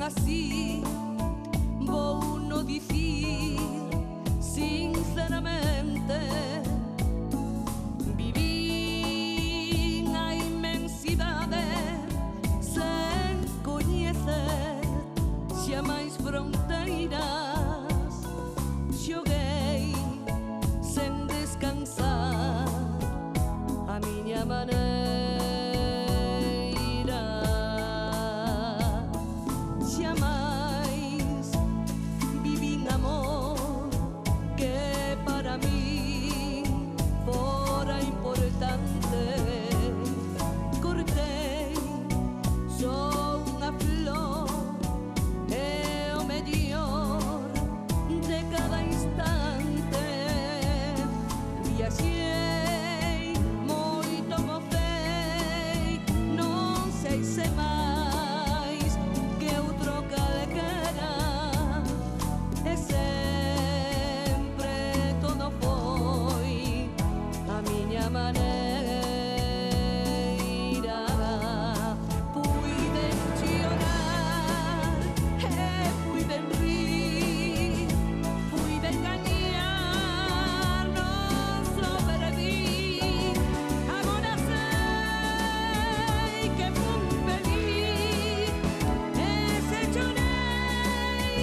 así vou no dicir sinceramente. Vivín a inmensidade sen coñecer xa máis fronteiras. Xoguei sen descansar a miña maneira. Xamais vivín amor que para min fora importante. Cortei só unha flor e o mellor de cada instante. Viaxei moito, gocei, non sei se máis que outro calquera, e sempre todo foi a miña maneira. Puiden chorar e puiden rir, puiden gañar, non sobrevivir. Agora sei que fun feliz, e se chorei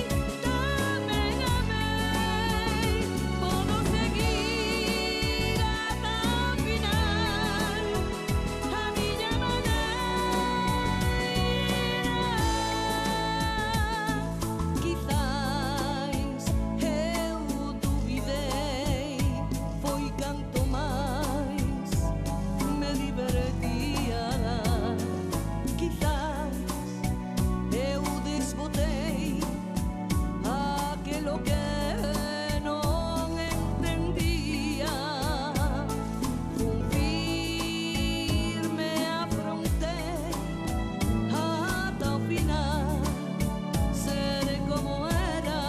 tamén amei. Podo seguir ata o final a miña maneira. Quizais eu duvidei, foi canto máis me divertía. Quizás eu desbotei aquilo que non entendía. Fun firme, afrontei ata o final, seré como era,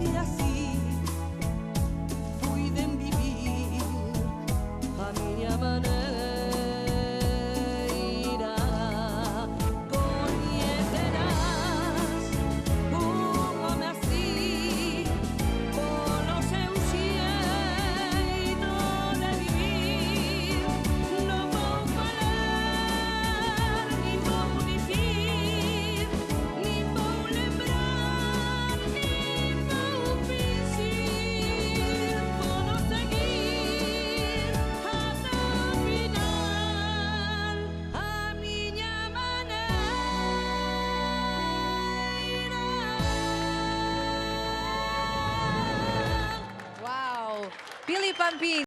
e así puiden vivir a miña maneira. Coñecerás un home así polo seu xeito de vivir. Non vou falar, nin vou dicir, nin vou lembrar, nin vou fingir. Podo seguir ata o final a miña maneira. Wow! Pili Pampín.